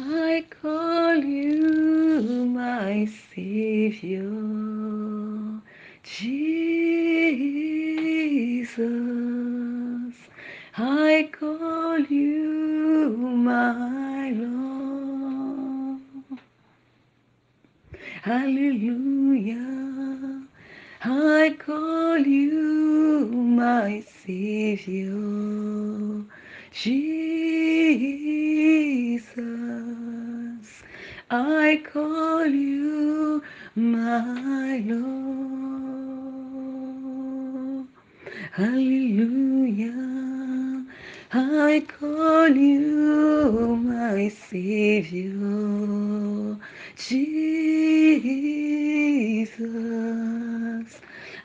I call you my Savior, Jesus. I call you my Lord. Hallelujah. I call you my Savior, Jesus. I call you my Lord. Hallelujah. I call you my Savior, Jesus.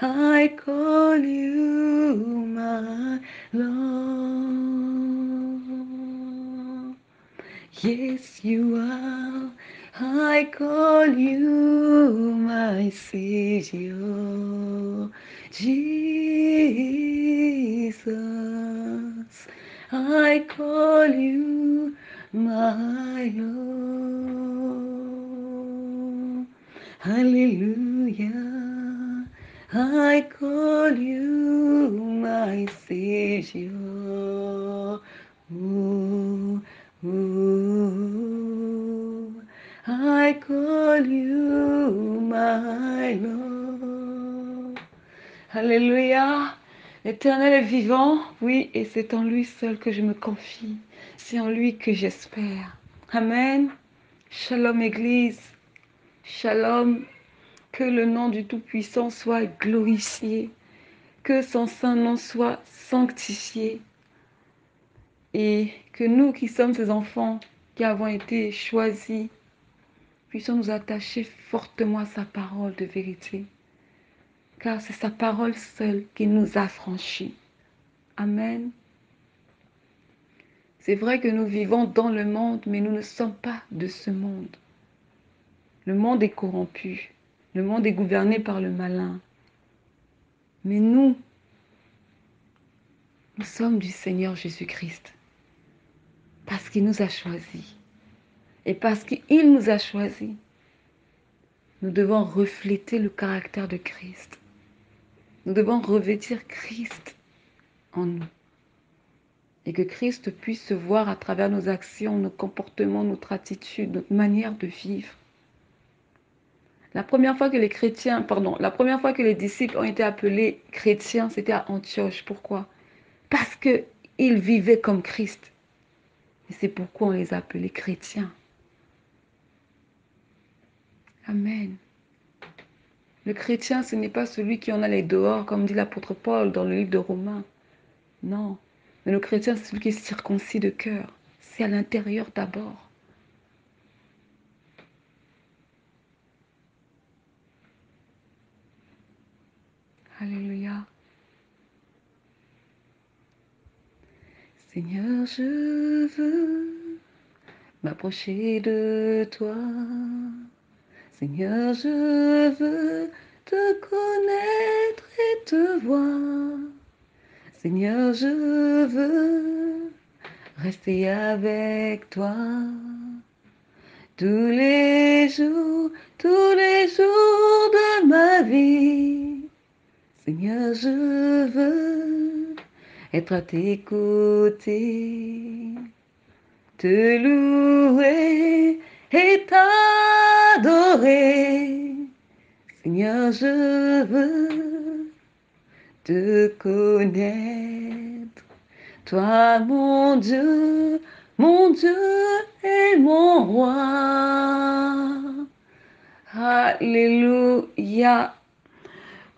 I call you my Lord. Yes, you are. I call you my Savior, Jesus. I call you my Lord. Hallelujah. I call you my Savior. Ooh, ooh. I call you my Lord. Alléluia. L'Éternel est vivant, oui, et c'est en lui seul que je me confie. C'est en lui que j'espère. Amen. Shalom Église. Shalom. Que le nom du Tout-Puissant soit glorifié. Que son saint nom soit sanctifié. Et que nous qui sommes ses enfants, qui avons été choisis, puissions nous attacher fortement à sa parole de vérité. Car c'est sa parole seule qui nous a franchis. Amen. C'est vrai que nous vivons dans le monde, mais nous ne sommes pas de ce monde. Le monde est corrompu. Le monde est gouverné par le malin. Mais nous sommes du Seigneur Jésus-Christ. Parce qu'il nous a choisis. Et parce qu'il nous a choisis, nous devons refléter le caractère de Christ. Nous devons revêtir Christ en nous. Et que Christ puisse se voir à travers nos actions, nos comportements, notre attitude, notre manière de vivre. La première fois que les disciples ont été appelés chrétiens, c'était à Antioche. Pourquoi? Parce qu'ils vivaient comme Christ. Et c'est pourquoi on les a appelés chrétiens. Amen. Le chrétien, ce n'est pas celui qui en a les dehors, comme dit l'apôtre Paul dans le livre de Romains. Non. Mais le chrétien, c'est celui qui est circoncis de cœur. C'est à l'intérieur d'abord. Alléluia. Seigneur, je veux m'approcher de toi. Seigneur, je veux te connaître et te voir. Seigneur, je veux rester avec toi tous les jours de ma vie. Seigneur, je veux être à tes côtés, te louer et t'adorer. Seigneur, je veux te connaître. Toi, mon Dieu et mon roi. Alléluia.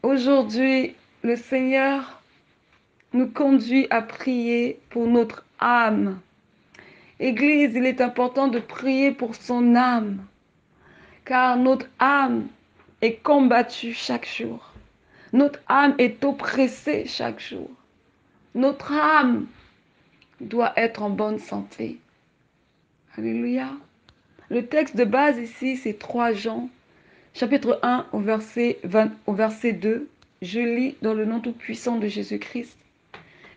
Aujourd'hui, le Seigneur nous conduit à prier pour notre âme. Église, il est important de prier pour son âme, car notre âme est combattue chaque jour. Notre âme est oppressée chaque jour. Notre âme doit être en bonne santé. Alléluia. Le texte de base ici, c'est 3 Jean, chapitre 1 au verset 2. Je lis dans le nom tout-puissant de Jésus-Christ.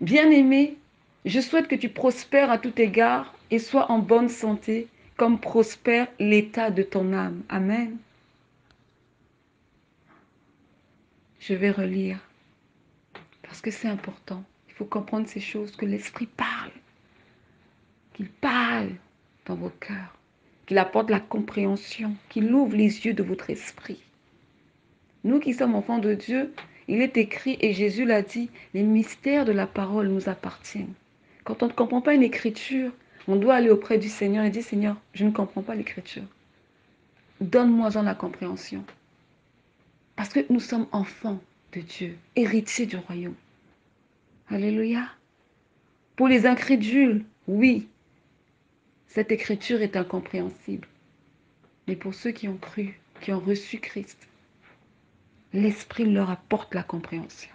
Bien-aimé, je souhaite que tu prospères à tout égard et sois en bonne santé, comme prospère l'état de ton âme. Amen. Je vais relire parce que c'est important. Il faut comprendre ces choses, que l'Esprit parle, qu'il parle dans vos cœurs, qu'il apporte la compréhension, qu'il ouvre les yeux de votre esprit. Nous qui sommes enfants de Dieu, il est écrit, et Jésus l'a dit, les mystères de la parole nous appartiennent. Quand on ne comprend pas une écriture, on doit aller auprès du Seigneur et dire, Seigneur, je ne comprends pas l'écriture. Donne-moi-en la compréhension. Parce que nous sommes enfants de Dieu, héritiers du royaume. Alléluia. Pour les incrédules, oui, cette écriture est incompréhensible. Mais pour ceux qui ont cru, qui ont reçu Christ, l'Esprit leur apporte la compréhension.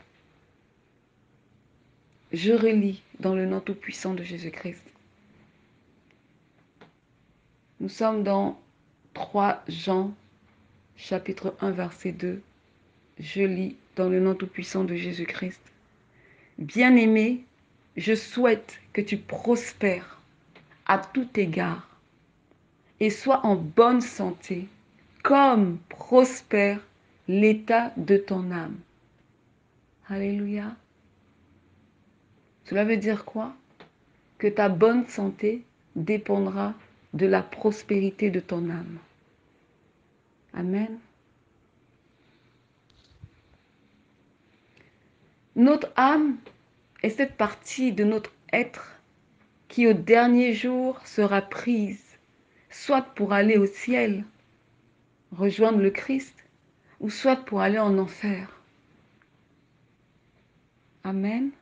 Je relis dans le nom tout-puissant de Jésus-Christ. Nous sommes dans 3 Jean, chapitre 1, verset 2. Je lis dans le nom tout-puissant de Jésus-Christ. Bien-aimé, je souhaite que tu prospères à tout égard et sois en bonne santé, comme prospère l'état de ton âme. Alléluia. Cela veut dire quoi? Que ta bonne santé dépendra de la prospérité de ton âme. Amen. Notre âme est cette partie de notre être qui au dernier jour sera prise, soit pour aller au ciel, rejoindre le Christ, ou soit pour aller en enfer. Amen.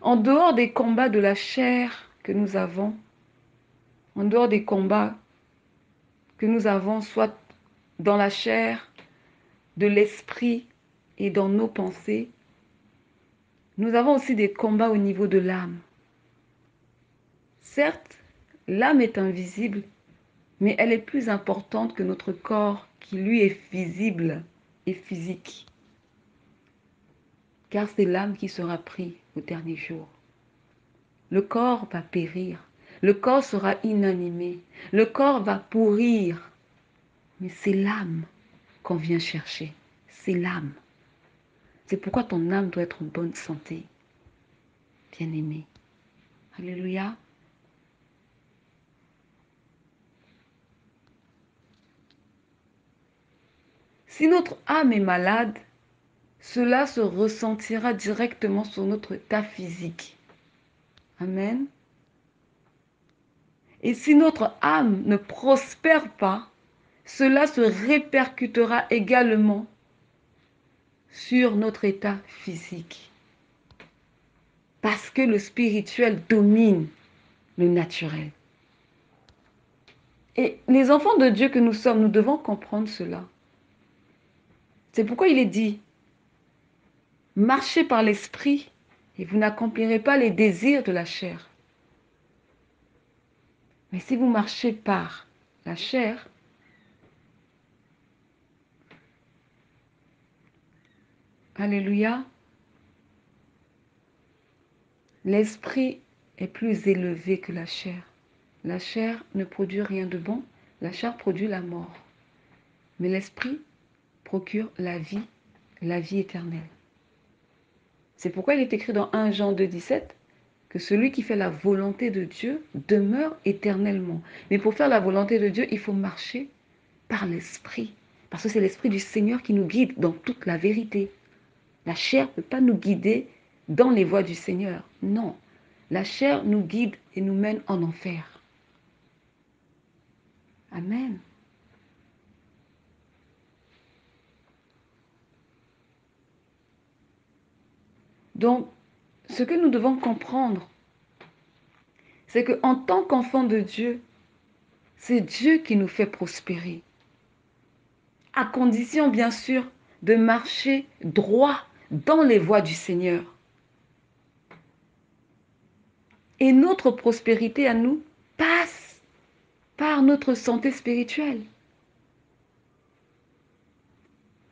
En dehors des combats de la chair que nous avons, en dehors des combats que nous avons, soit dans la chair, de l'esprit et dans nos pensées, nous avons aussi des combats au niveau de l'âme. Certes, l'âme est invisible, mais elle est plus importante que notre corps qui lui est visible et physique. Car c'est l'âme qui sera prise au dernier jour. Le corps va périr, le corps sera inanimé, le corps va pourrir, mais c'est l'âme qu'on vient chercher, c'est l'âme. C'est pourquoi ton âme doit être en bonne santé, bien-aimé. Alléluia. Si notre âme est malade, cela se ressentira directement sur notre état physique. Amen. Et si notre âme ne prospère pas, cela se répercutera également sur notre état physique. Parce que le spirituel domine le naturel. Et les enfants de Dieu que nous sommes, nous devons comprendre cela. C'est pourquoi il est dit, marchez par l'esprit et vous n'accomplirez pas les désirs de la chair. Mais si vous marchez par la chair, alléluia, l'esprit est plus élevé que la chair. La chair ne produit rien de bon, la chair produit la mort. Mais l'esprit procure la vie éternelle. C'est pourquoi il est écrit dans 1 Jean 2,17 que celui qui fait la volonté de Dieu demeure éternellement. Mais pour faire la volonté de Dieu, il faut marcher par l'esprit. Parce que c'est l'esprit du Seigneur qui nous guide dans toute la vérité. La chair ne peut pas nous guider dans les voies du Seigneur. Non. La chair nous guide et nous mène en enfer. Amen. Donc, ce que nous devons comprendre, c'est qu'en tant qu'enfant de Dieu, c'est Dieu qui nous fait prospérer. À condition, bien sûr, de marcher droit dans les voies du Seigneur. Et notre prospérité à nous passe par notre santé spirituelle.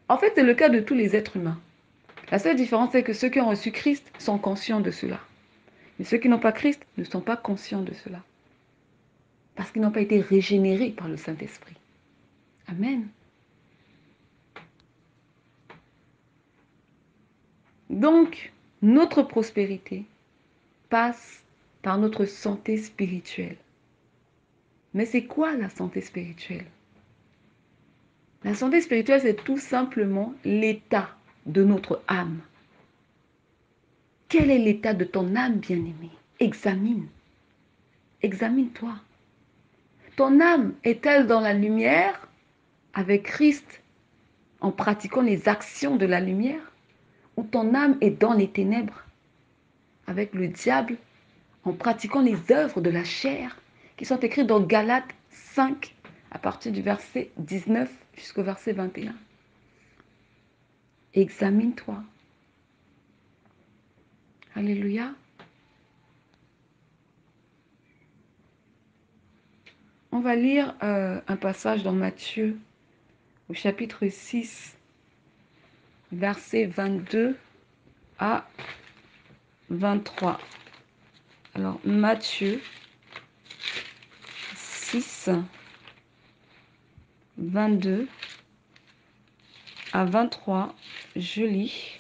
En fait, c'est le cas de tous les êtres humains. La seule différence, c'est que ceux qui ont reçu Christ sont conscients de cela. Mais ceux qui n'ont pas Christ ne sont pas conscients de cela. parce qu'ils n'ont pas été régénérés par le Saint-Esprit. Amen. Donc, notre prospérité passe par notre santé spirituelle. Mais c'est quoi la santé spirituelle? La santé spirituelle, c'est tout simplement l'état de notre âme. Quel est l'état de ton âme, bien-aimé? Examine. Examine-toi. Ton âme est-elle dans la lumière avec Christ en pratiquant les actions de la lumière? Ou ton âme est dans les ténèbres avec le diable en pratiquant les œuvres de la chair qui sont écrites dans Galates 5 à partir du verset 19 jusqu'au verset 21. Examine-toi. Alléluia. On va lire un passage dans Matthieu au chapitre 6, versets 22 à 23. Alors, Matthieu 6, 22 à 23, je lis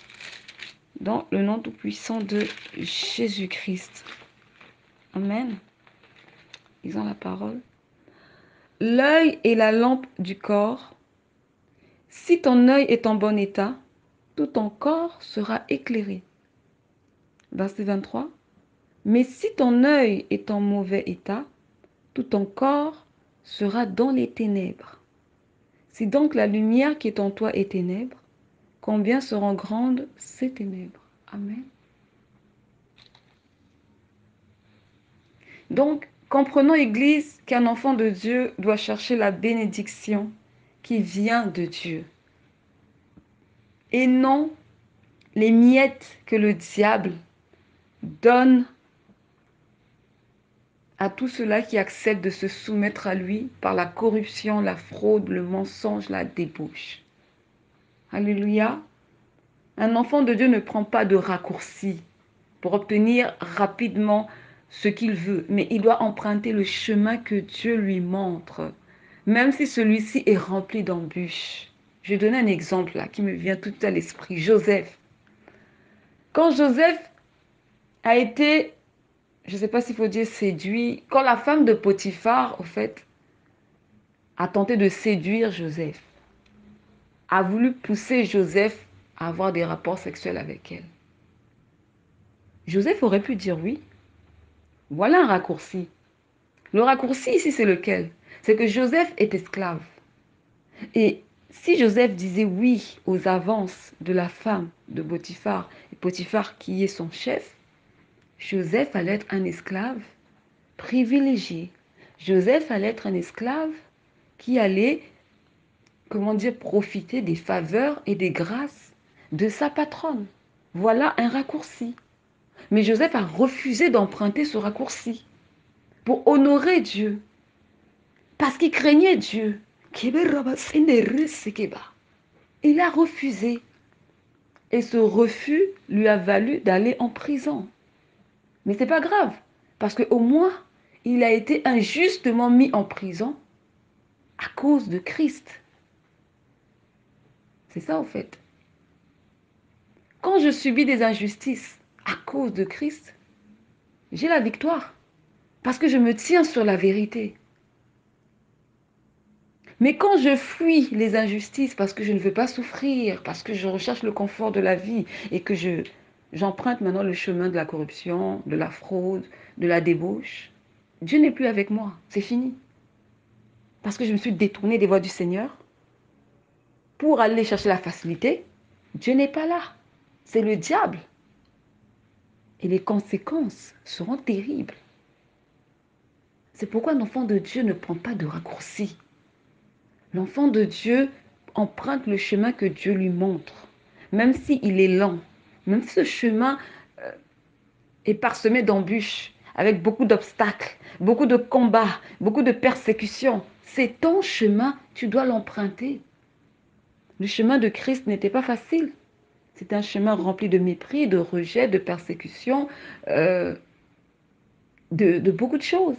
dans le nom tout-puissant de Jésus-Christ. Amen. Lisons la parole. L'œil est la lampe du corps. Si ton œil est en bon état, tout ton corps sera éclairé. Verset 23. Mais si ton œil est en mauvais état, tout ton corps sera dans les ténèbres. Si donc la lumière qui est en toi est ténèbres, combien seront grandes ces ténèbres? Amen. Donc, comprenons, Église, qu'un enfant de Dieu doit chercher la bénédiction qui vient de Dieu. Et non les miettes que le diable donne à tous ceux-là qui acceptent de se soumettre à lui par la corruption, la fraude, le mensonge, la débauche. Alléluia. Un enfant de Dieu ne prend pas de raccourcis pour obtenir rapidement ce qu'il veut, mais il doit emprunter le chemin que Dieu lui montre, même si celui-ci est rempli d'embûches. Je vais donner un exemple là qui me vient tout à l'esprit. Joseph. Quand Joseph a été, je ne sais pas s'il faut dire séduit, quand la femme de Potiphar, au fait, a tenté de séduire Joseph, a voulu pousser Joseph à avoir des rapports sexuels avec elle. Joseph aurait pu dire oui. Voilà un raccourci. Le raccourci ici, c'est lequel? C'est que Joseph est esclave. Et si Joseph disait oui aux avances de la femme de Potiphar, et Potiphar qui est son chef, Joseph allait être un esclave privilégié. Joseph allait être un esclave qui allait, comment dire, profiter des faveurs et des grâces de sa patronne. Voilà un raccourci. Mais Joseph a refusé d'emprunter ce raccourci pour honorer Dieu, parce qu'il craignait Dieu. Il a refusé. Et ce refus lui a valu d'aller en prison. Mais ce n'est pas grave, parce qu'au moins, il a été injustement mis en prison à cause de Christ. C'est ça, au fait. Quand je subis des injustices à cause de Christ, j'ai la victoire, parce que je me tiens sur la vérité. Mais quand je fuis les injustices parce que je ne veux pas souffrir, parce que je recherche le confort de la vie et que j'emprunte maintenant le chemin de la corruption, de la fraude, de la débauche, Dieu n'est plus avec moi, c'est fini. Parce que je me suis détournée des voies du Seigneur pour aller chercher la facilité, Dieu n'est pas là, c'est le diable. Et les conséquences seront terribles. C'est pourquoi l'enfant de Dieu ne prend pas de raccourcis. L'enfant de Dieu emprunte le chemin que Dieu lui montre, même s'il est lent, même si ce chemin est parsemé d'embûches, avec beaucoup d'obstacles, beaucoup de combats, beaucoup de persécutions. C'est ton chemin, tu dois l'emprunter. Le chemin de Christ n'était pas facile. C'est un chemin rempli de mépris, de rejet, de persécution, de beaucoup de choses.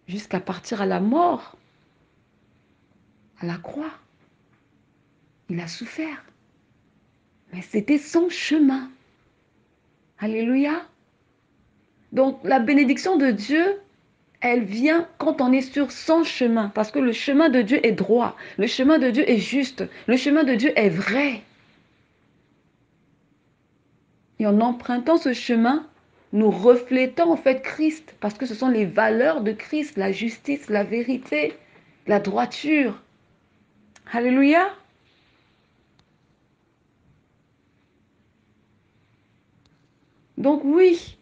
jusqu'à partir à la mort, à la croix. Il a souffert. Mais c'était son chemin. Alléluia. Donc la bénédiction de Dieu, elle vient quand on est sur son chemin. Parce que le chemin de Dieu est droit. Le chemin de Dieu est juste. Le chemin de Dieu est vrai. Et en empruntant ce chemin, nous reflétons en fait Christ. Parce que ce sont les valeurs de Christ. La justice, la vérité, la droiture. Alléluia. Donc oui,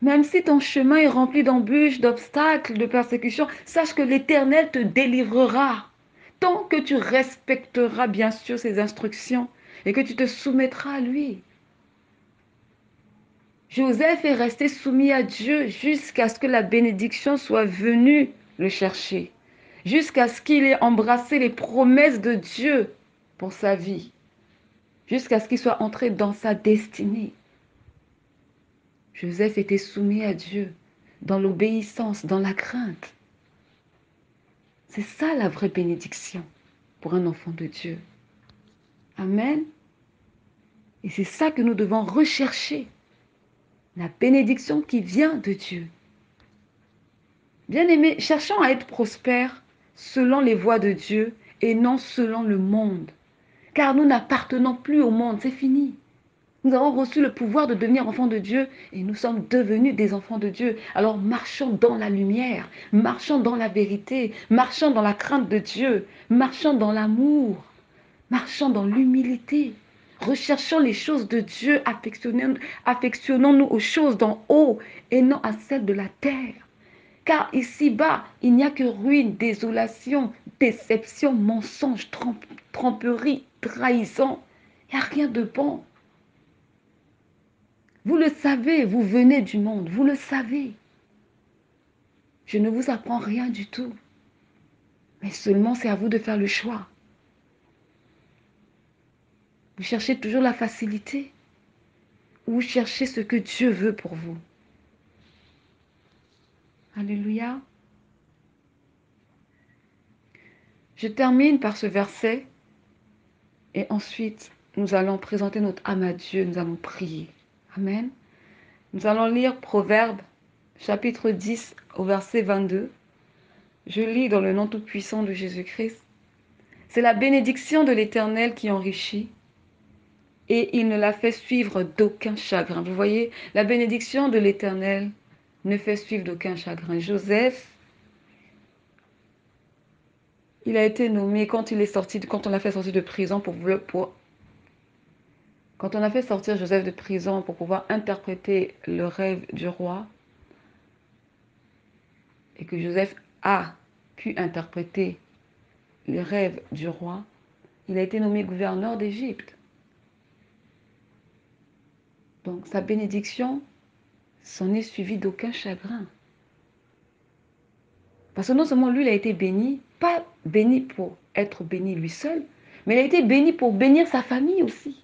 même si ton chemin est rempli d'embûches, d'obstacles, de persécutions, sache que l'Éternel te délivrera. Tant que tu respecteras bien sûr ses instructions et que tu te soumettras à lui. Joseph est resté soumis à Dieu jusqu'à ce que la bénédiction soit venue le chercher. Jusqu'à ce qu'il ait embrassé les promesses de Dieu pour sa vie. Jusqu'à ce qu'il soit entré dans sa destinée. Joseph était soumis à Dieu, dans l'obéissance, dans la crainte. C'est ça la vraie bénédiction pour un enfant de Dieu. Amen. Et c'est ça que nous devons rechercher. La bénédiction qui vient de Dieu. Bien-aimés, cherchons à être prospères selon les voies de Dieu et non selon le monde. Car nous n'appartenons plus au monde, c'est fini. Nous avons reçu le pouvoir de devenir enfants de Dieu et nous sommes devenus des enfants de Dieu. Alors marchons dans la lumière, marchons dans la vérité, marchons dans la crainte de Dieu, marchons dans l'amour, marchons dans l'humilité. Recherchons les choses de Dieu, affectionnons-nous aux choses d'en haut et non à celles de la terre. Car ici-bas, il n'y a que ruine, désolation, déception, mensonge, tromperie, trahison. Il n'y a rien de bon. Vous le savez, vous venez du monde, vous le savez. Je ne vous apprends rien du tout. Mais seulement c'est à vous de faire le choix. Vous cherchez toujours la facilité ou vous cherchez ce que Dieu veut pour vous. Alléluia. Je termine par ce verset et ensuite nous allons présenter notre âme à Dieu, nous allons prier. Amen. Nous allons lire Proverbes chapitre 10 au verset 22. Je lis dans le nom tout-puissant de Jésus-Christ. C'est la bénédiction de l'Éternel qui enrichit et il ne la fait suivre d'aucun chagrin. Vous voyez, la bénédiction de l'Éternel ne fait suivre d'aucun chagrin. Joseph, il a été nommé quand on l'a fait sortir de prison quand on a fait sortir Joseph de prison pour pouvoir interpréter le rêve du roi et que Joseph a pu interpréter le rêve du roi, il a été nommé gouverneur d'Égypte. Donc sa bénédiction s'en est suivie d'aucun chagrin. Parce que non seulement lui, il a été béni, pas béni pour être béni lui seul, mais il a été béni pour bénir sa famille aussi.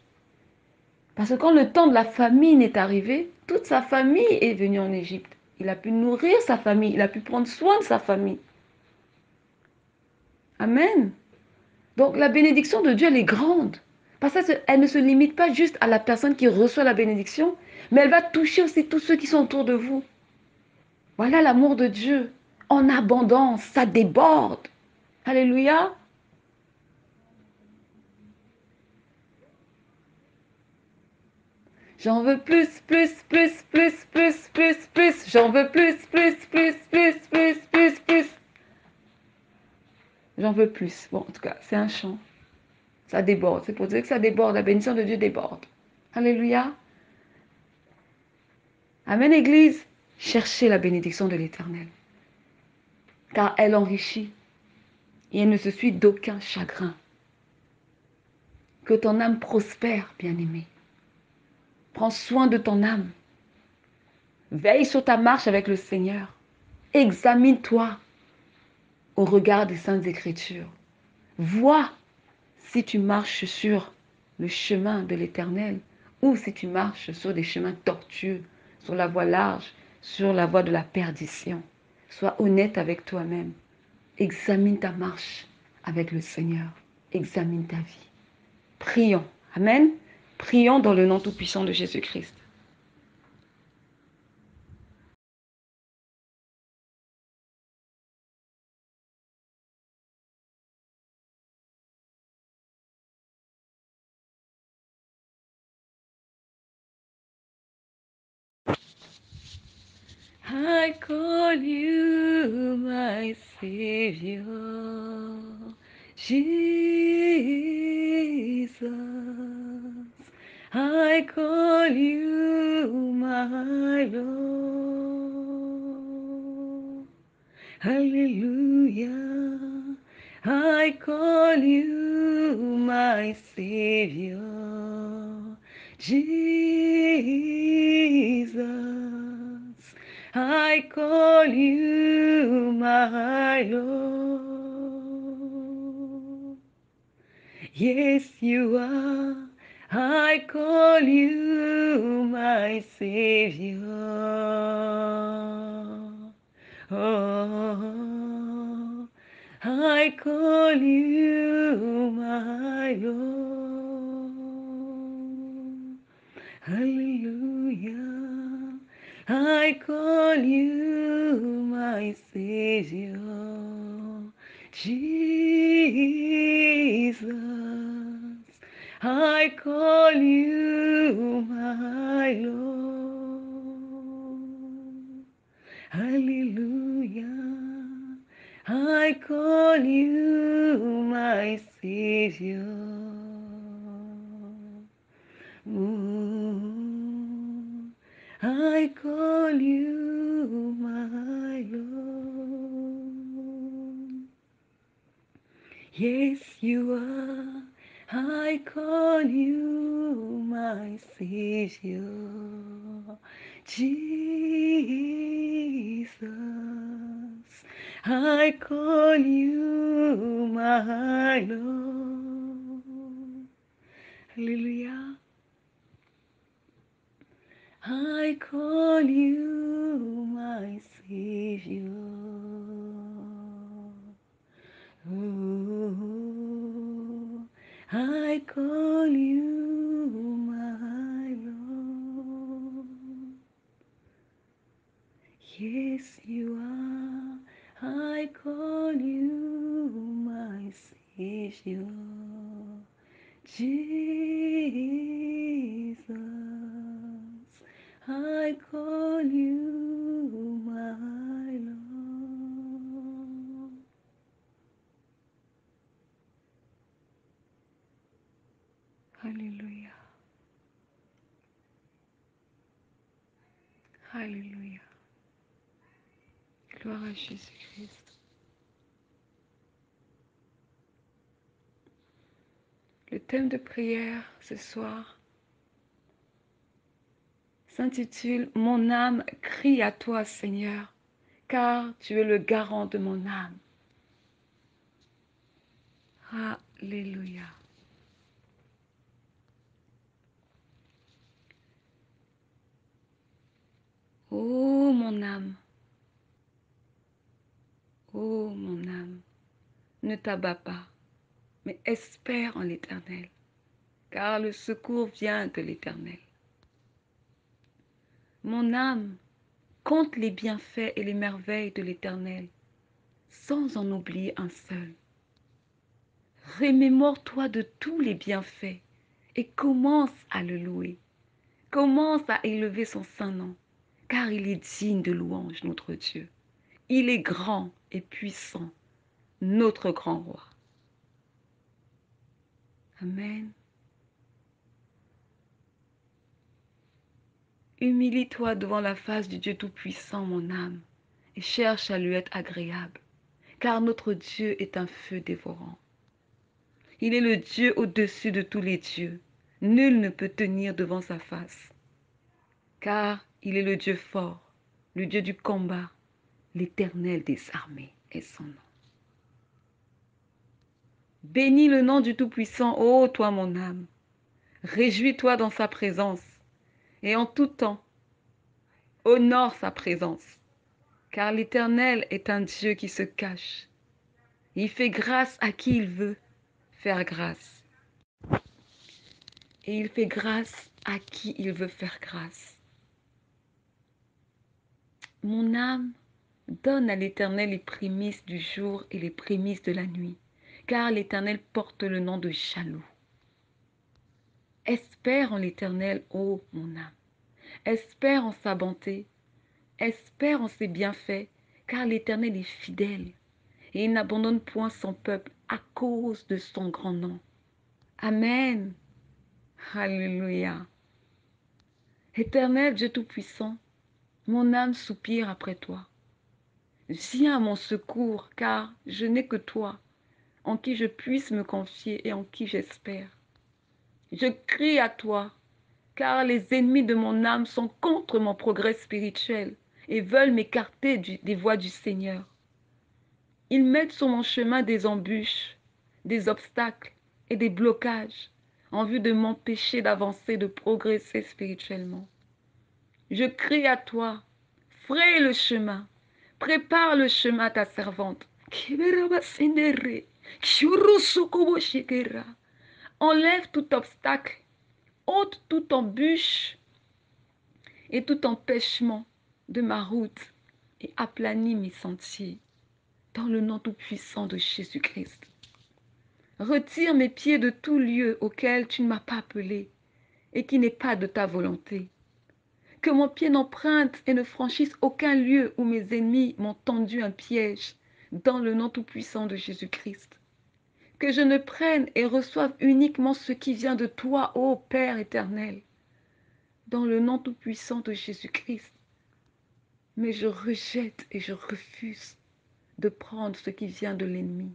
Parce que quand le temps de la famine est arrivé, toute sa famille est venue en Égypte. Il a pu nourrir sa famille, il a pu prendre soin de sa famille. Amen. Donc la bénédiction de Dieu, elle est grande. Parce qu'elle ne se limite pas juste à la personne qui reçoit la bénédiction, mais elle va toucher aussi tous ceux qui sont autour de vous. Voilà l'amour de Dieu. En abondance, ça déborde. Alléluia. J'en veux plus, plus, plus, plus, plus, plus, plus. J'en veux plus, plus, plus, plus, plus, plus, plus. J'en veux plus. Bon, en tout cas, c'est un chant. Ça déborde. C'est pour dire que ça déborde. La bénédiction de Dieu déborde. Alléluia. Amen, Église. Cherchez la bénédiction de l'Éternel. Car elle enrichit. Et elle ne se suit d'aucun chagrin. Que ton âme prospère, bien-aimé. Prends soin de ton âme. Veille sur ta marche avec le Seigneur. Examine-toi au regard des Saintes Écritures. Vois si tu marches sur le chemin de l'Éternel ou si tu marches sur des chemins tortueux, sur la voie large, sur la voie de la perdition. Sois honnête avec toi-même. Examine ta marche avec le Seigneur. Examine ta vie. Prions. Amen. Prions dans le nom tout-puissant de Jésus-Christ. I call you my Savior, Jesus. I call you my Lord. Hallelujah. I call you my Savior, Jesus. I call you my Lord. Yes, you are. I call you my Savior. Oh, I call you my Lord. Hallelujah. I call you my Savior, Jesus. I call you my Lord. Hallelujah. I call you my Savior. Ooh, I call you my Lord. Yes, you are. I call you my Savior, Jesus. I call you my Lord. Hallelujah. I call you my Savior. Oh, I call you my Lord. Yes, you are. I call you my Savior, Jesus. I call you my Lord. Alléluia. Alléluia. Gloire à Jésus-Christ. Le thème de prière ce soir s'intitule « Mon âme crie à toi, Seigneur, car tu es le garant de mon âme. » Alléluia. Ô mon âme, ne t'abats pas, mais espère en l'Éternel, car le secours vient de l'Éternel. Mon âme, compte les bienfaits et les merveilles de l'Éternel, sans en oublier un seul. Remémore-toi de tous les bienfaits et commence à le louer. Commence à élever son saint nom, car il est digne de louange, notre Dieu. Il est grand et puissant, notre grand roi. Amen. Humilie-toi devant la face du Dieu Tout-Puissant, mon âme, et cherche à lui être agréable, car notre Dieu est un feu dévorant. Il est le Dieu au-dessus de tous les dieux. Nul ne peut tenir devant sa face, car il est le Dieu fort, le Dieu du combat, l'Éternel des armées est son nom. Bénis le nom du Tout-Puissant, ô toi mon âme. Réjouis-toi dans sa présence, et en tout temps, honore sa présence. car l'Éternel est un Dieu qui se cache. Il fait grâce à qui il veut faire grâce. Et il fait grâce à qui il veut faire grâce. Mon âme donne à l'Éternel les prémices du jour et les prémices de la nuit, car l'Éternel porte le nom de jaloux. Espère en l'Éternel, ô mon âme. Espère en sa bonté. Espère en ses bienfaits, car l'Éternel est fidèle et il n'abandonne point son peuple à cause de son grand nom. Amen. Alléluia. Éternel Dieu Tout-Puissant, mon âme soupire après toi. Viens à mon secours, car je n'ai que toi, en qui je puisse me confier et en qui j'espère. Je crie à toi, car les ennemis de mon âme sont contre mon progrès spirituel et veulent m'écarter des voies du Seigneur. Ils mettent sur mon chemin des embûches, des obstacles et des blocages en vue de m'empêcher d'avancer, de progresser spirituellement. Je crie à toi, fraye le chemin, prépare le chemin à ta servante. Enlève tout obstacle, ôte toute embûche et tout empêchement de ma route et aplanis mes sentiers dans le nom tout-puissant de Jésus-Christ. Retire mes pieds de tout lieu auquel tu ne m'as pas appelé et qui n'est pas de ta volonté. Que mon pied n'emprunte et ne franchisse aucun lieu où mes ennemis m'ont tendu un piège dans le nom tout-puissant de Jésus-Christ. Que je ne prenne et reçoive uniquement ce qui vient de toi, ô Père éternel, dans le nom tout-puissant de Jésus-Christ. Mais je rejette et je refuse de prendre ce qui vient de l'ennemi.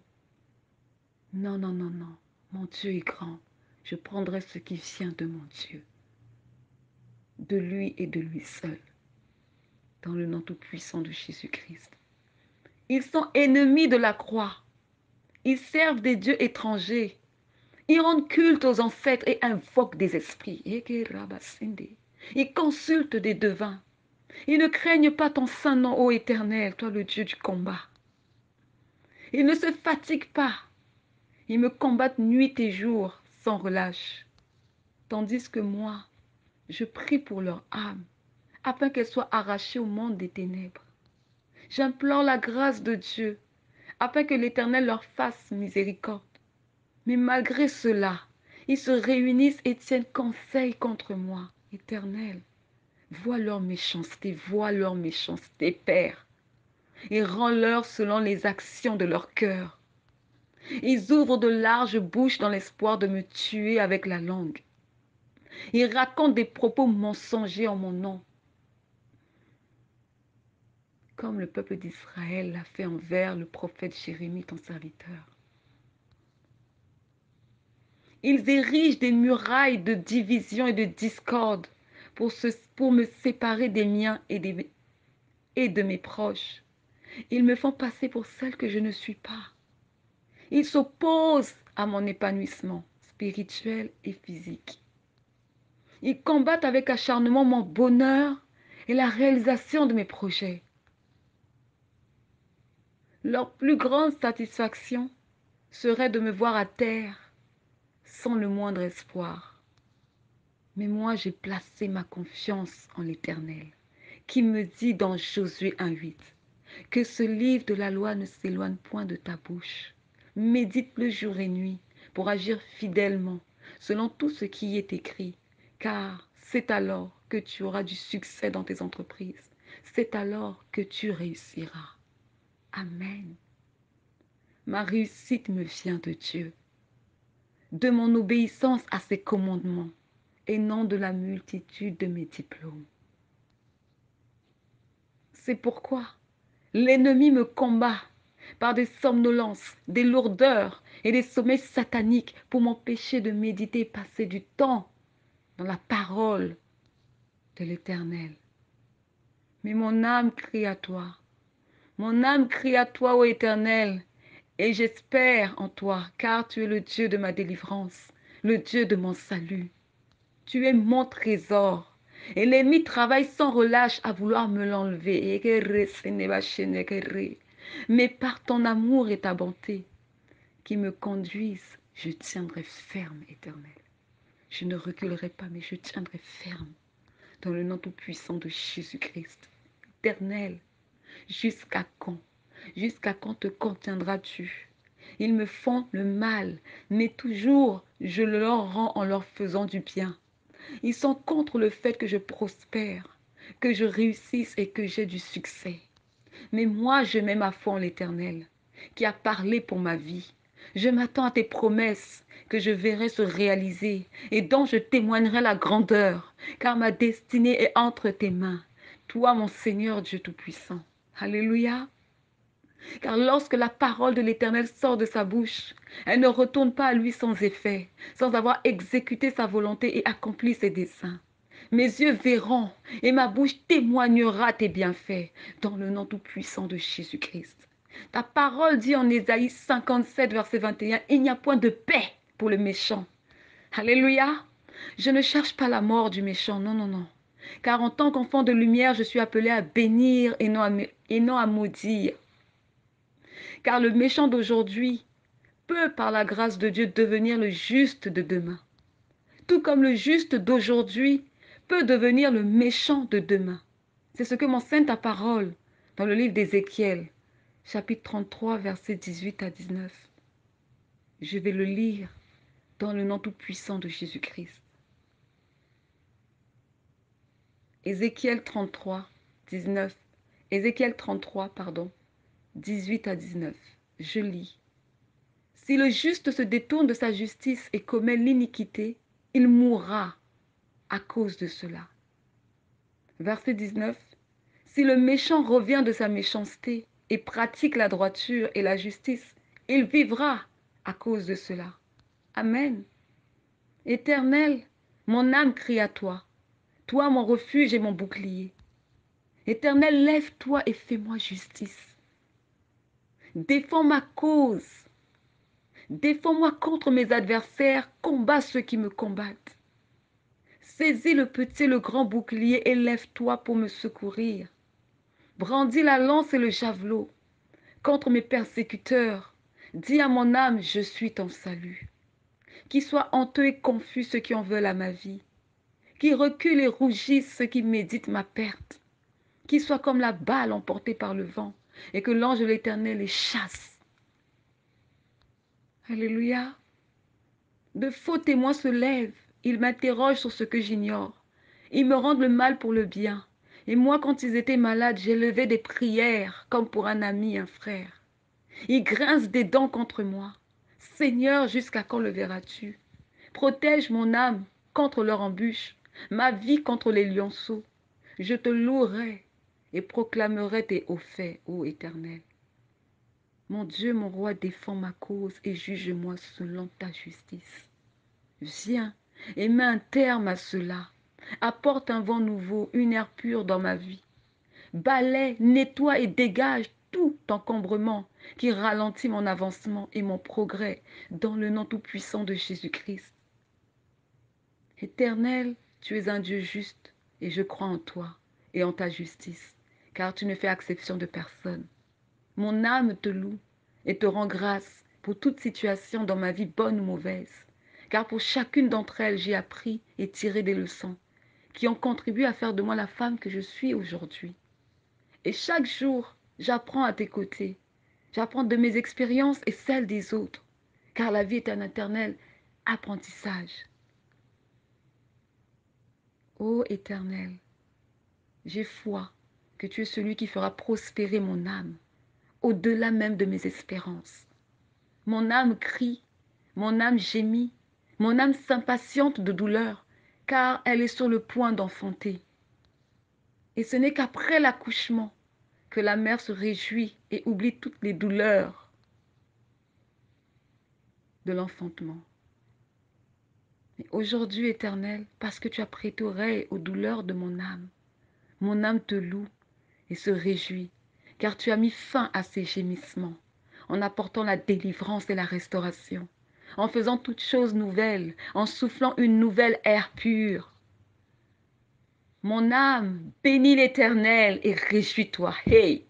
Non, non, non, non. Mon Dieu est grand. Je prendrai ce qui vient de mon Dieu, de lui et de lui seul, dans le nom tout-puissant de Jésus-Christ. Ils sont ennemis de la croix. Ils servent des dieux étrangers. Ils rendent culte aux ancêtres et invoquent des esprits. Ils consultent des devins. Ils ne craignent pas ton saint nom, ô Éternel, toi le Dieu du combat. Ils ne se fatiguent pas. Ils me combattent nuit et jour sans relâche. Tandis que moi, je prie pour leur âme, afin qu'elle soit arrachée au monde des ténèbres. J'implore la grâce de Dieu, afin que l'Éternel leur fasse miséricorde. Mais malgré cela, ils se réunissent et tiennent conseil contre moi. Éternel, vois leur méchanceté, Père, et rends-leur selon les actions de leur cœur. Ils ouvrent de larges bouches dans l'espoir de me tuer avec la langue. Ils racontent des propos mensongers en mon nom, comme le peuple d'Israël l'a fait envers le prophète Jérémie, ton serviteur. Ils érigent des murailles de division et de discorde pour me séparer des miens et de mes proches. Ils me font passer pour celle que je ne suis pas. Ils s'opposent à mon épanouissement spirituel et physique. Ils combattent avec acharnement mon bonheur et la réalisation de mes projets. Leur plus grande satisfaction serait de me voir à terre sans le moindre espoir. Mais moi, j'ai placé ma confiance en l'Éternel, qui me dit dans Josué 1,8 que ce livre de la loi ne s'éloigne point de ta bouche. Médite-le jour et nuit pour agir fidèlement selon tout ce qui y est écrit, car c'est alors que tu auras du succès dans tes entreprises. C'est alors que tu réussiras. Amen. Ma réussite me vient de Dieu, de mon obéissance à ses commandements et non de la multitude de mes diplômes. C'est pourquoi l'ennemi me combat par des somnolences, des lourdeurs et des sommeils sataniques pour m'empêcher de méditer et passer du temps dans la parole de l'Éternel. Mais mon âme crie à toi. Mon âme crie à toi, ô Éternel, et j'espère en toi, car tu es le Dieu de ma délivrance, le Dieu de mon salut. Tu es mon trésor. Et l'ennemi travaille sans relâche à vouloir me l'enlever. Mais par ton amour et ta bonté qui me conduisent, je tiendrai ferme, Éternel. Je ne reculerai pas, mais je tiendrai ferme dans le nom tout-puissant de Jésus-Christ. Éternel, jusqu'à quand? Jusqu'à quand te contiendras-tu? Ils me font le mal, mais toujours je le leur rends en leur faisant du bien. Ils sont contre le fait que je prospère, que je réussisse et que j'ai du succès. Mais moi, je mets ma foi en l'Éternel, qui a parlé pour ma vie. Je m'attends à tes promesses que je verrai se réaliser et dont je témoignerai la grandeur, car ma destinée est entre tes mains. Toi, mon Seigneur Dieu Tout-Puissant. Alléluia. Car lorsque la parole de l'Éternel sort de sa bouche, elle ne retourne pas à lui sans effet, sans avoir exécuté sa volonté et accompli ses desseins. Mes yeux verront et ma bouche témoignera tes bienfaits dans le nom tout-puissant de Jésus-Christ. Ta parole dit en Ésaïe 57, verset 21, il n'y a point de paix pour le méchant. Alléluia. Je ne cherche pas la mort du méchant, non, non, non. Car en tant qu'enfant de lumière, je suis appelé à bénir et non à maudire. Car le méchant d'aujourd'hui peut, par la grâce de Dieu, devenir le juste de demain. Tout comme le juste d'aujourd'hui peut devenir le méchant de demain. C'est ce que m'enseigne ta parole dans le livre d'Ézéchiel, chapitre 33, versets 18 à 19. Je vais le lire dans le nom tout-puissant de Jésus-Christ. Ézéchiel 33, 19. Ézéchiel 33, pardon, 18 à 19. Je lis. Si le juste se détourne de sa justice et commet l'iniquité, il mourra à cause de cela. Verset 19. Si le méchant revient de sa méchanceté et pratique la droiture et la justice, il vivra à cause de cela. Amen. Éternel, mon âme crie à toi. Toi, mon refuge et mon bouclier. Éternel, lève-toi et fais-moi justice. Défends ma cause. Défends-moi contre mes adversaires, combats ceux qui me combattent. Saisis le petit et le grand bouclier et lève-toi pour me secourir. Brandis la lance et le javelot contre mes persécuteurs. Dis à mon âme, je suis ton salut. Qu'ils soient honteux et confus ceux qui en veulent à ma vie. Qu'ils reculent et rougissent ceux qui méditent ma perte. Qu'ils soient comme la balle emportée par le vent et que l'ange de l'Éternel les chasse. Alléluia. De faux témoins se lèvent. Ils m'interrogent sur ce que j'ignore. Ils me rendent le mal pour le bien. Et moi, quand ils étaient malades, j'élevais des prières comme pour un ami, un frère. Ils grincent des dents contre moi. Seigneur, jusqu'à quand le verras-tu? Protège mon âme contre leur embûche, ma vie contre les lionceaux. Je te louerai et proclamerai tes hauts faits, ô Éternel. Mon Dieu, mon roi, défends ma cause et juge-moi selon ta justice. Viens et mets un terme à cela. Apporte un vent nouveau, une air pure dans ma vie. Balaie, nettoie et dégage tout encombrement qui ralentit mon avancement et mon progrès dans le nom tout-puissant de Jésus-Christ. Éternel, tu es un Dieu juste et je crois en toi et en ta justice, car tu ne fais exception de personne. Mon âme te loue et te rend grâce pour toute situation dans ma vie, bonne ou mauvaise, car pour chacune d'entre elles, j'ai appris et tiré des leçons qui ont contribué à faire de moi la femme que je suis aujourd'hui. Et chaque jour, j'apprends à tes côtés. J'apprends de mes expériences et celles des autres, car la vie est un éternel apprentissage. Ô Éternel, j'ai foi que tu es celui qui fera prospérer mon âme, au-delà même de mes espérances. Mon âme crie, mon âme gémit, mon âme s'impatiente de douleur, car elle est sur le point d'enfanter. Et ce n'est qu'après l'accouchement que la mère se réjouit et oublie toutes les douleurs de l'enfantement. Mais aujourd'hui, Éternel, parce que tu as prêté oreille aux douleurs de mon âme te loue et se réjouit, car tu as mis fin à ces gémissements, en apportant la délivrance et la restauration, en faisant toutes choses nouvelles, en soufflant une nouvelle air pure. Mon âme, bénis l'Éternel et réjouis-toi. Hey!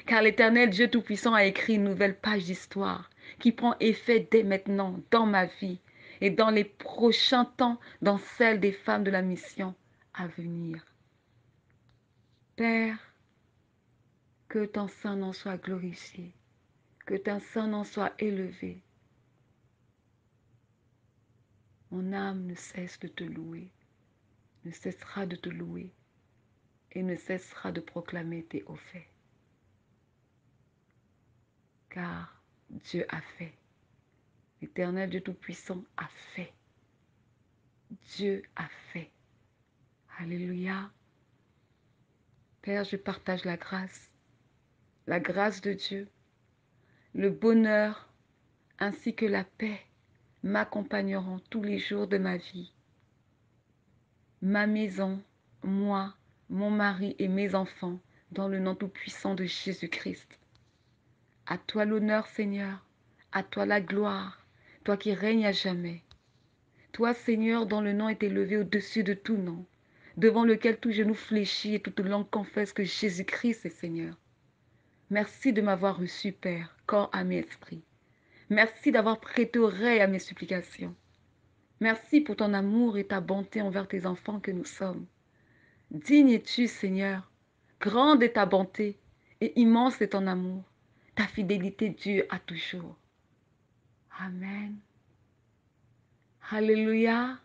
Car l'Éternel Dieu Tout-Puissant a écrit une nouvelle page d'histoire qui prend effet dès maintenant dans ma vie et dans les prochains temps dans celle des femmes de la mission à venir. Père, que ton Saint-Nom soit glorifié, que ton Saint-Nom soit élevé. Mon âme ne cesse de te louer, ne cessera de te louer et ne cessera de proclamer tes hauts faits. Car Dieu a fait. L'Éternel Dieu Tout-Puissant a fait. Dieu a fait. Alléluia. Père, je partage la grâce de Dieu, le bonheur ainsi que la paix m'accompagneront tous les jours de ma vie. Ma maison, moi, mon mari et mes enfants, dans le nom tout-puissant de Jésus-Christ. À toi l'honneur, Seigneur, à toi la gloire, toi qui règnes à jamais. Toi, Seigneur, dont le nom est élevé au-dessus de tout nom, devant lequel tout genou fléchit et toute langue confesse que Jésus-Christ est Seigneur. Merci de m'avoir reçu, Père, corps, âme et esprit. Merci d'avoir prêté oreille à mes supplications. Merci pour ton amour et ta bonté envers tes enfants que nous sommes. Digne es-tu, Seigneur. Grande est ta bonté et immense est ton amour. Ta fidélité dure à toujours. Amen. Alléluia.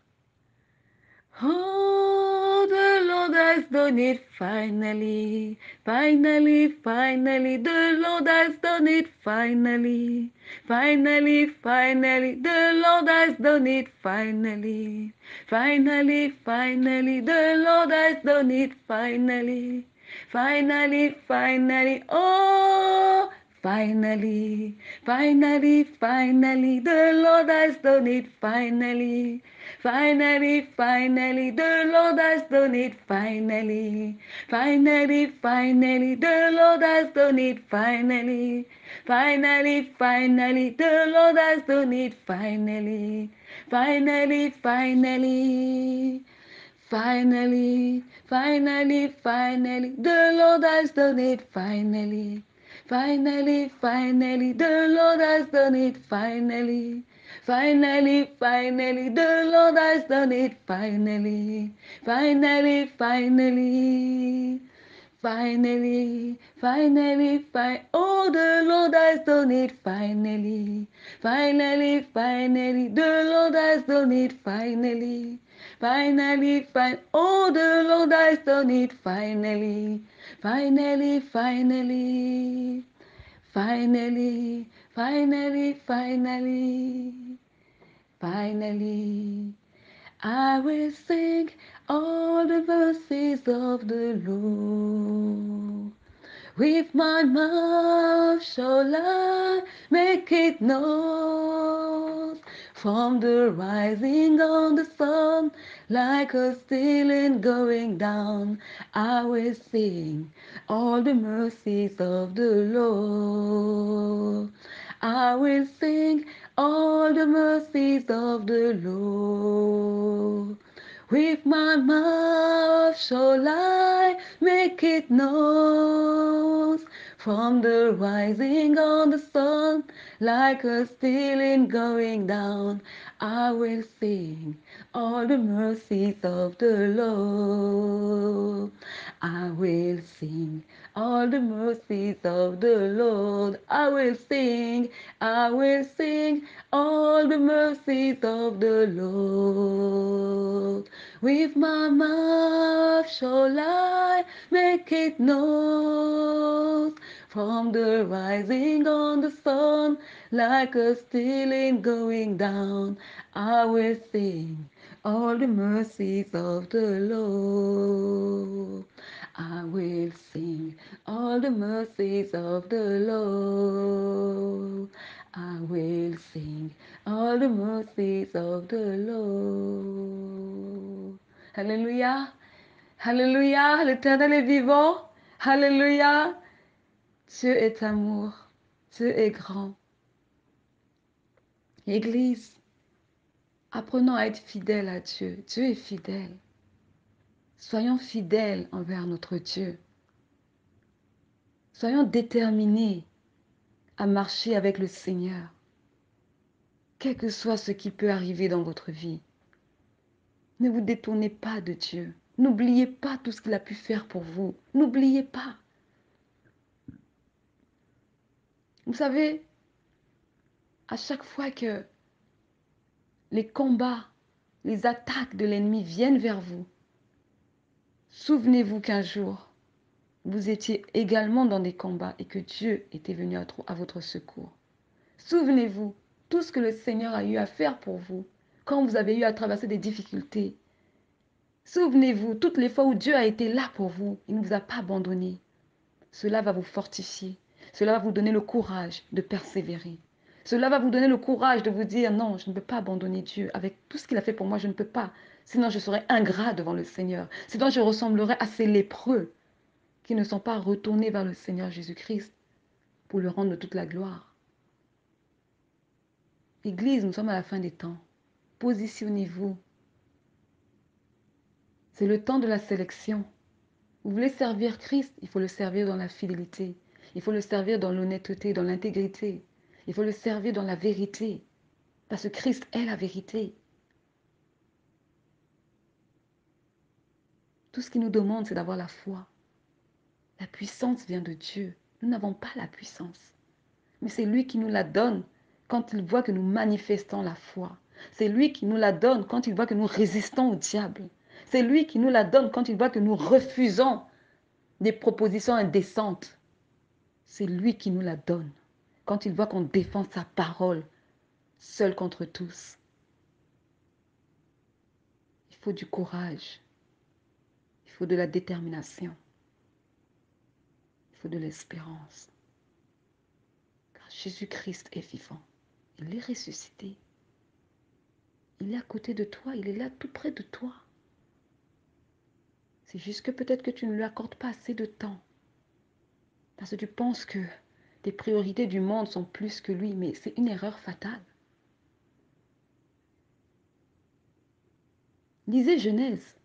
Oh, the Lord has done it finally. Finally, finally, the Lord has done it finally. Finally, finally, the Lord has done it finally. Finally, finally, the Lord has done it finally. Finally, finally, oh, finally, finally, finally, the Lord has done it finally. Finally, finally, the Lord has done it finally. Finally, finally, the Lord has done it finally. Finally, finally, the Lord has done it finally. Finally, finally. Finally, finally, finally, the Lord has done it finally. Finally, finally, the Lord has done it finally. Finally, finally, the Lord has done it finally. Finally, finally. Finally, finally, oh, the Lord has done it finally. Finally, finally, the Lord has done it finally. Finally, oh, the Lord has done it finally. Finally, finally. Finally, finally, finally. Finally. I will sing all the mercies of the Lord. With my mouth shall I make it known. From the rising of the sun, like a stealing going down, I will sing all the mercies of the Lord. I will sing all the mercies of the Lord. With my mouth shall I make it known. From the rising of the sun, like a stealing going down, I will sing all the mercies of the Lord. I will sing all the mercies of the Lord. I will sing all the mercies of the Lord. With my mouth shall I make it known. From the rising on the sun, like a stealing going down, I will sing all the mercies of the Lord. I will sing all the mercies of the Lord. I will sing all the mercies of the Lord. Alléluia. Alléluia. L'Éternel est vivant. Alléluia. Dieu est amour. Dieu est grand. Église, apprenons à être fidèles à Dieu. Dieu est fidèle. Soyons fidèles envers notre Dieu. Soyons déterminés à marcher avec le Seigneur, quel que soit ce qui peut arriver dans votre vie. Ne vous détournez pas de Dieu. N'oubliez pas tout ce qu'il a pu faire pour vous. N'oubliez pas. Vous savez, à chaque fois que les combats, les attaques de l'ennemi viennent vers vous, souvenez-vous qu'un jour, vous étiez également dans des combats et que Dieu était venu à votre secours. Souvenez-vous tout ce que le Seigneur a eu à faire pour vous quand vous avez eu à traverser des difficultés. Souvenez-vous toutes les fois où Dieu a été là pour vous. Il ne vous a pas abandonné. Cela va vous fortifier. Cela va vous donner le courage de persévérer. Cela va vous donner le courage de vous dire non, je ne peux pas abandonner Dieu. Avec tout ce qu'il a fait pour moi, je ne peux pas. Sinon, je serais ingrat devant le Seigneur. Sinon, je ressemblerais à ces lépreux qui ne sont pas retournés vers le Seigneur Jésus-Christ pour lui rendre toute la gloire. Église, nous sommes à la fin des temps. Positionnez-vous. C'est le temps de la sélection. Vous voulez servir Christ, il faut le servir dans la fidélité. Il faut le servir dans l'honnêteté, dans l'intégrité. Il faut le servir dans la vérité. Parce que Christ est la vérité. Tout ce qu'il nous demande, c'est d'avoir la foi. La puissance vient de Dieu. Nous n'avons pas la puissance. Mais c'est lui qui nous la donne quand il voit que nous manifestons la foi. C'est lui qui nous la donne quand il voit que nous résistons au diable. C'est lui qui nous la donne quand il voit que nous refusons des propositions indécentes. C'est lui qui nous la donne quand il voit qu'on défend sa parole seul contre tous. Il faut du courage. Il faut de la détermination. Il faut de l'espérance. Car Jésus-Christ est vivant. Il est ressuscité. Il est à côté de toi. Il est là tout près de toi. C'est juste que peut-être que tu ne lui accordes pas assez de temps. Parce que tu penses que tes priorités du monde sont plus que lui. Mais c'est une erreur fatale. Lisez Genèse.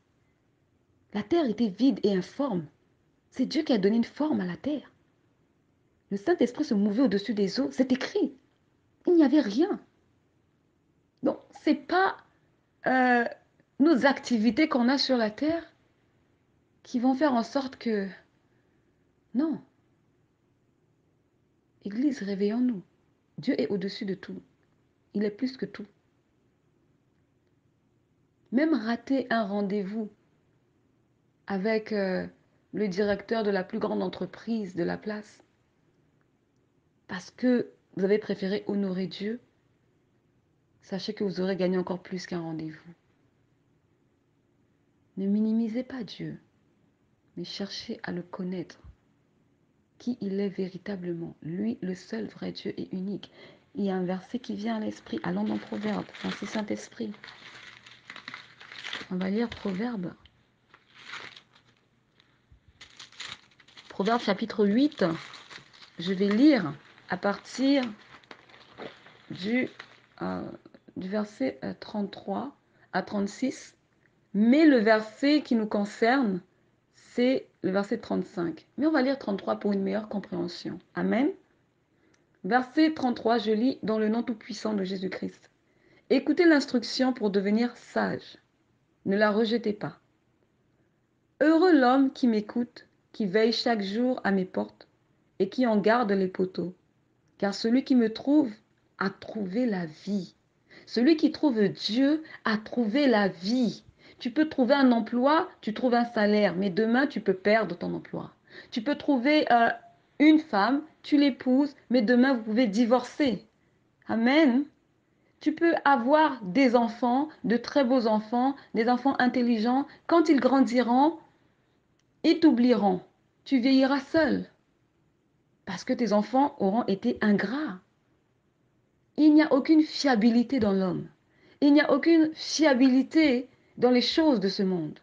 La terre était vide et informe. C'est Dieu qui a donné une forme à la terre. Le Saint-Esprit se mouvait au-dessus des eaux. C'est écrit. Il n'y avait rien. Donc, ce n'est pas nos activités qu'on a sur la terre qui vont faire en sorte que... Non. Église, réveillons-nous. Dieu est au-dessus de tout. Il est plus que tout. Même rater un rendez-vous avec le directeur de la plus grande entreprise de la place, parce que vous avez préféré honorer Dieu, sachez que vous aurez gagné encore plus qu'un rendez-vous. Ne minimisez pas Dieu, mais cherchez à le connaître. Qui il est véritablement. Lui, le seul vrai Dieu est unique. Il y a un verset qui vient à l'esprit. Allons dans Proverbe. Merci Saint-Esprit. On va lire Proverbe. Proverbe chapitre 8. Je vais lire à partir du verset 33 à 36. Mais le verset qui nous concerne, c'est le verset 35. Mais on va lire 33 pour une meilleure compréhension. Amen. Verset 33, je lis dans le nom tout-puissant de Jésus-Christ. Écoutez l'instruction pour devenir sage. Ne la rejetez pas. Heureux l'homme qui m'écoute, qui veille chaque jour à mes portes et qui en garde les poteaux. Car celui qui me trouve a trouvé la vie. Celui qui trouve Dieu a trouvé la vie. Tu peux trouver un emploi, tu trouves un salaire, mais demain tu peux perdre ton emploi. Tu peux trouver une femme, tu l'épouses, mais demain vous pouvez divorcer. Amen. Tu peux avoir des enfants, de très beaux enfants, des enfants intelligents. Quand ils grandiront, ils t'oublieront. Tu vieilliras seul parce que tes enfants auront été ingrats. Il n'y a aucune fiabilité dans l'homme. Il n'y a aucune fiabilité dans les choses de ce monde.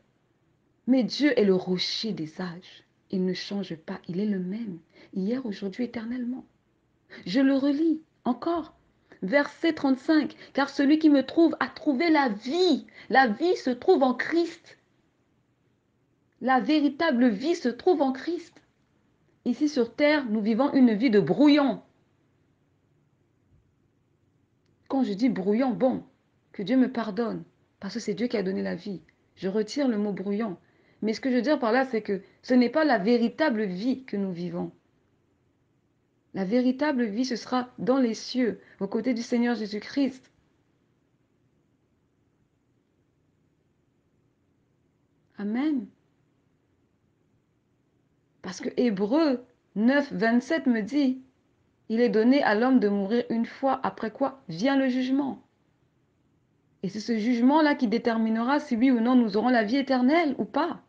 Mais Dieu est le rocher des sages. Il ne change pas. Il est le même, hier, aujourd'hui, éternellement. Je le relis encore. Verset 35. Car celui qui me trouve a trouvé la vie. La vie se trouve en Christ. La véritable vie se trouve en Christ. Ici sur terre, nous vivons une vie de brouillon. Quand je dis brouillon, bon, que Dieu me pardonne, parce que c'est Dieu qui a donné la vie. Je retire le mot brouillon. Mais ce que je veux dire par là, c'est que ce n'est pas la véritable vie que nous vivons. La véritable vie, ce sera dans les cieux, aux côtés du Seigneur Jésus-Christ. Amen. Parce que Hébreux 9, 27 me dit, il est donné à l'homme de mourir une fois, après quoi vient le jugement. Et c'est ce jugement-là qui déterminera si oui ou non nous aurons la vie éternelle ou pas.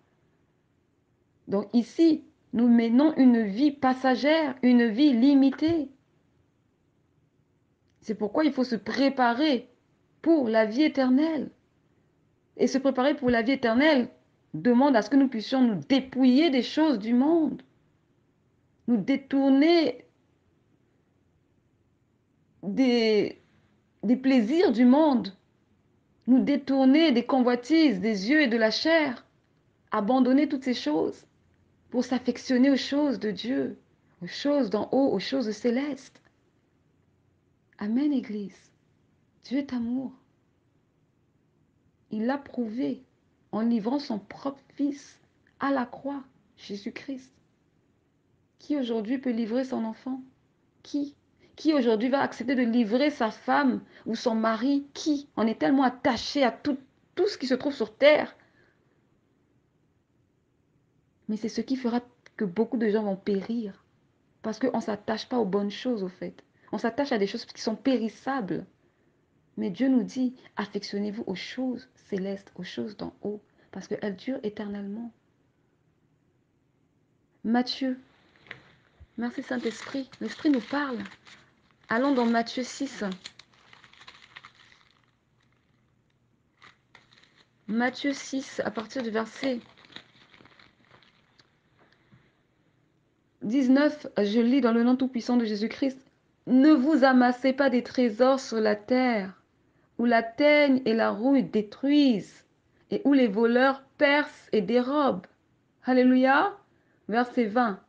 Donc ici, nous menons une vie passagère, une vie limitée. C'est pourquoi il faut se préparer pour la vie éternelle. Et se préparer pour la vie éternelle demande à ce que nous puissions nous dépouiller des choses du monde, nous détourner des plaisirs du monde, nous détourner des convoitises des yeux et de la chair, abandonner toutes ces choses pour s'affectionner aux choses de Dieu, aux choses d'en haut, aux choses célestes. Amen, Église. Dieu est amour. Il l'a prouvé en livrant son propre Fils à la croix, Jésus-Christ. Qui aujourd'hui peut livrer son enfant? Qui? Qui aujourd'hui va accepter de livrer sa femme ou son mari? Qui? On est tellement attaché à tout ce qui se trouve sur terre. Mais c'est ce qui fera que beaucoup de gens vont périr. Parce qu'on ne s'attache pas aux bonnes choses, au fait. On s'attache à des choses qui sont périssables. Mais Dieu nous dit, affectionnez-vous aux choses célestes, aux choses d'en haut, parce qu'elles durent éternellement. Matthieu, merci Saint-Esprit, l'Esprit nous parle. Allons dans Matthieu 6. Matthieu 6, à partir du verset 19, je lis dans le nom tout-puissant de Jésus-Christ. Ne vous amassez pas des trésors sur la terre, où la teigne et la rouille détruisent, et où les voleurs percent et dérobent. Alléluia. Verset 20.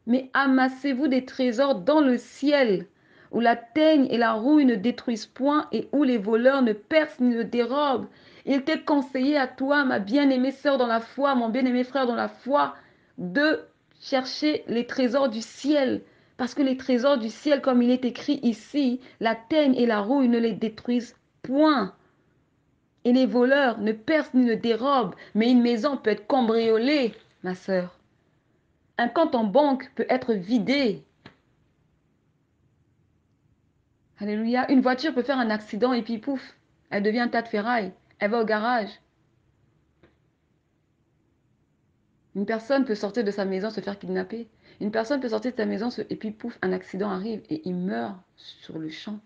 Mais amassez-vous des trésors dans le ciel, où la teigne et la rouille ne détruisent point, et où les voleurs ne percent ni ne dérobent. Il t'est conseillé à toi, ma bien-aimée sœur dans la foi, mon bien-aimé frère dans la foi, de chercher les trésors du ciel. Parce que les trésors du ciel, comme il est écrit ici, la teigne et la rouille ne les détruisent point. Et les voleurs ne percent ni ne dérobent. Mais une maison peut être cambriolée, ma sœur. Un compte en banque peut être vidé. Alléluia. Une voiture peut faire un accident et puis pouf, elle devient un tas de ferraille. Elle va au garage. Une personne peut sortir de sa maison, se faire kidnapper. Une personne peut sortir de sa maison et puis pouf, un accident arrive et il meurt sur le champ.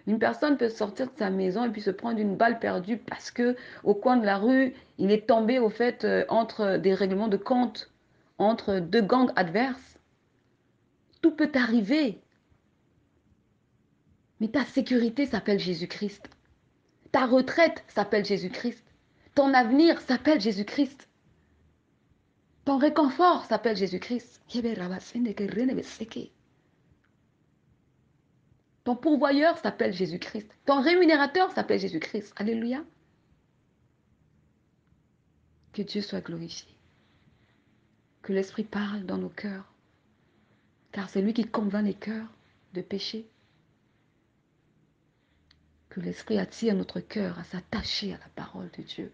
Une personne peut sortir de sa maison et puis se prendre une balle perdue parce que au coin de la rue, il est tombé au fait entre des règlements de compte, entre deux gangs adverses. Tout peut arriver. Mais ta sécurité s'appelle Jésus-Christ. Ta retraite s'appelle Jésus-Christ. Ton avenir s'appelle Jésus-Christ. Ton réconfort s'appelle Jésus-Christ. Ton pourvoyeur s'appelle Jésus-Christ. Ton rémunérateur s'appelle Jésus-Christ. Alléluia. Que Dieu soit glorifié. Que l'Esprit parle dans nos cœurs. Car c'est lui qui convainc les cœurs de péché. Que l'Esprit attire notre cœur à s'attacher à la parole de Dieu.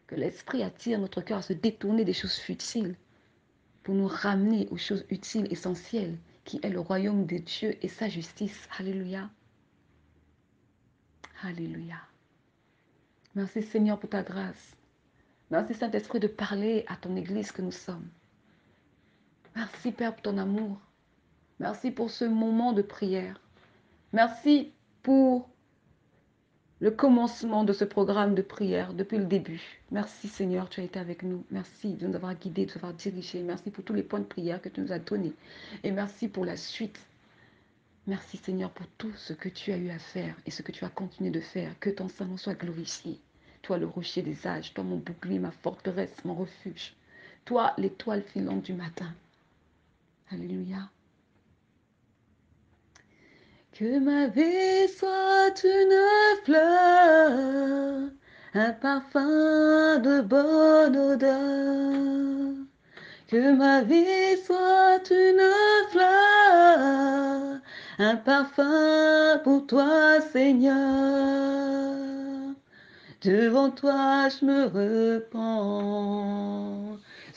Que l'Esprit attire notre cœur à se détourner des choses futiles pour nous ramener aux choses utiles, essentielles, qui est le royaume de Dieu et sa justice. Alléluia. Alléluia. Merci Seigneur pour ta grâce. Merci Saint-Esprit de parler à ton Église que nous sommes. Merci Père pour ton amour. Merci pour ce moment de prière. Merci pour le commencement de ce programme de prière depuis le début. Merci Seigneur, tu as été avec nous. Merci de nous avoir guidés, de nous avoir dirigés. Merci pour tous les points de prière que tu nous as donnés. Et merci pour la suite. Merci Seigneur pour tout ce que tu as eu à faire et ce que tu as continué de faire. Que ton Saint-Nom soit glorifié. Toi le rocher des âges, toi mon bouclier, ma forteresse, mon refuge. toi, l'étoile filante du matin. Alléluia. Que ma vie soit une fleur, un parfum de bonne odeur. Que ma vie soit une fleur, un parfum pour toi, Seigneur. Devant toi, je me repens.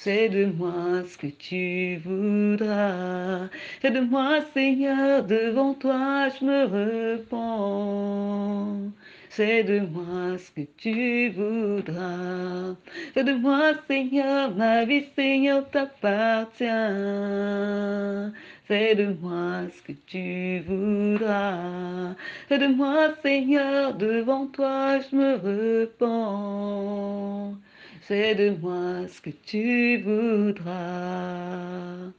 C'est de moi ce que tu voudras. Fais de moi, Seigneur, devant toi, je me repens. C'est de moi ce que tu voudras. Fais de moi, Seigneur, ma vie, Seigneur, t'appartient. Fais de moi ce que tu voudras. Fais de moi, Seigneur, devant toi, je me repens. Fais de moi ce que tu voudras.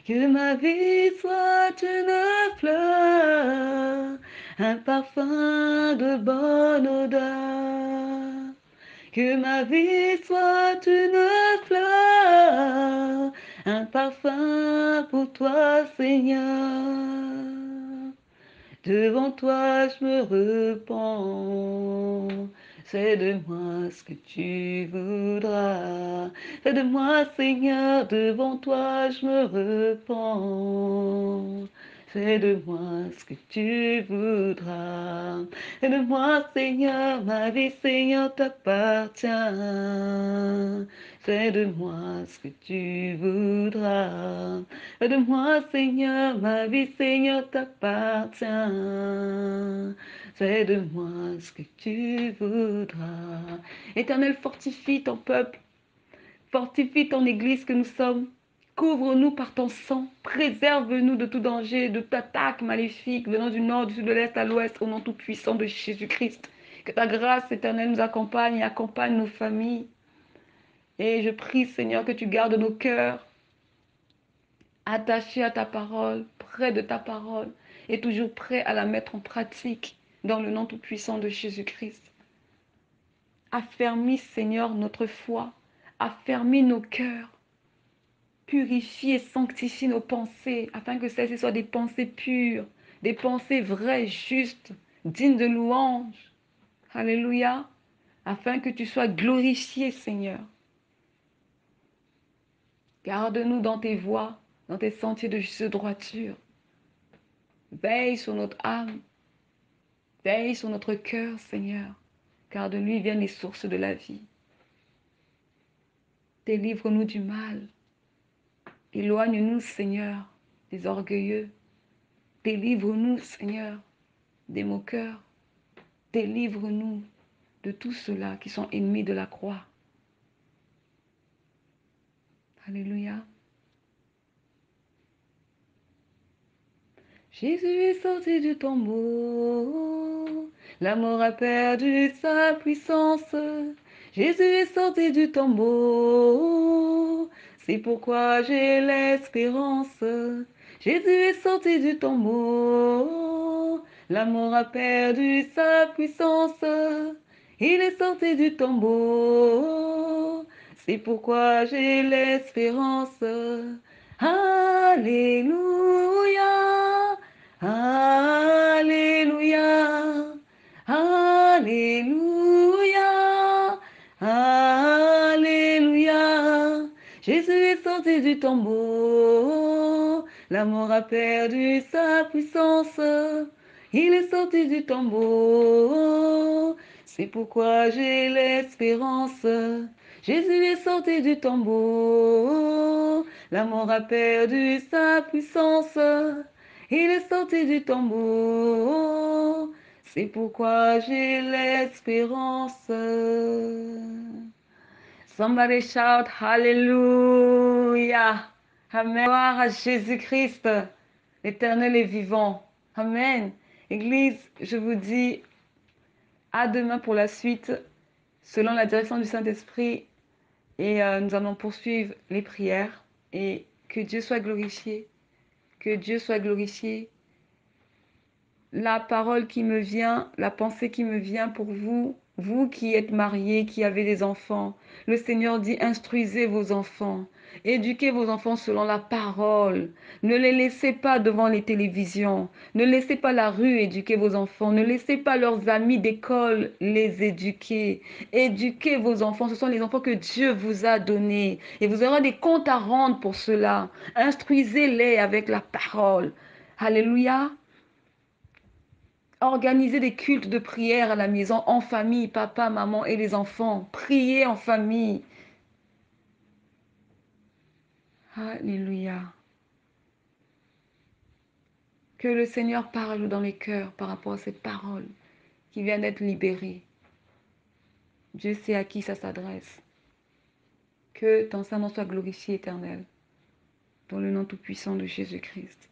Que ma vie soit une fleur, un parfum de bonne odeur. Que ma vie soit une fleur, un parfum pour toi, Seigneur. Devant toi, je me repens. Fais de moi ce que tu voudras. Fais de moi, Seigneur, devant toi, je me repens. Fais de moi ce que tu voudras. Fais de moi, Seigneur, ma vie, Seigneur, t'appartient. Fais de moi ce que tu voudras. Fais de moi, Seigneur, ma vie, Seigneur, t'appartient. Fais de moi ce que tu voudras. Éternel, fortifie ton peuple. Fortifie ton Église que nous sommes. Couvre-nous par ton sang. Préserve-nous de tout danger, de toute attaque maléfique venant du nord, du sud, de l'est à l'ouest, au nom tout-puissant de Jésus-Christ. Que ta grâce éternelle nous accompagne et accompagne nos familles. Et je prie, Seigneur, que tu gardes nos cœurs attachés à ta parole, près de ta parole, et toujours prêts à la mettre en pratique dans le nom tout-puissant de Jésus-Christ. Affermis, Seigneur, notre foi. Affermis nos cœurs. Purifie et sanctifie nos pensées, afin que celles-ci soient des pensées pures, des pensées vraies, justes, dignes de louange. Alléluia. Afin que tu sois glorifié, Seigneur. Garde-nous dans tes voies, dans tes sentiers de juste droiture. Veille sur notre âme. Veille sur notre cœur, Seigneur, car de lui viennent les sources de la vie. Délivre-nous du mal. Éloigne-nous, Seigneur, des orgueilleux. Délivre-nous, Seigneur, des moqueurs. Délivre-nous de tous ceux-là qui sont ennemis de la croix. Alléluia. Jésus est sorti du tombeau. La mort a perdu sa puissance. Jésus est sorti du tombeau. C'est pourquoi j'ai l'espérance. Jésus est sorti du tombeau. La mort a perdu sa puissance. Il est sorti du tombeau. C'est pourquoi j'ai l'espérance. Alléluia. Alléluia. Alléluia. Alléluia. Jésus est sorti du tombeau. La mort a perdu sa puissance. Il est sorti du tombeau. C'est pourquoi j'ai l'espérance. Jésus est sorti du tombeau. La mort a perdu sa puissance. Il est sorti du tombeau. C'est pourquoi j'ai l'espérance. Somebody shout Hallelujah. Amen. Gloire à Jésus-Christ, l'éternel et vivant. Amen. Église, je vous dis à demain pour la suite, selon la direction du Saint-Esprit. Et nous allons poursuivre les prières. Et que Dieu soit glorifié. Que Dieu soit glorifié. La parole qui me vient, la pensée qui me vient pour vous, Vous qui êtes mariés, qui avez des enfants, le Seigneur dit, instruisez vos enfants, éduquez vos enfants selon la parole. Ne les laissez pas devant les télévisions, ne laissez pas la rue éduquer vos enfants, ne laissez pas leurs amis d'école les éduquer. Éduquez vos enfants, ce sont les enfants que Dieu vous a donnés et vous aurez des comptes à rendre pour cela. Instruisez-les avec la parole. Alléluia. Organisez des cultes de prière à la maison, en famille, papa, maman et les enfants. Priez en famille. Alléluia. Que le Seigneur parle dans les cœurs par rapport à cette parole qui vient d'être libérée. Dieu sait à qui ça s'adresse. Que ton Saint-Nom soit glorifié, Éternel, dans le nom tout-puissant de Jésus-Christ.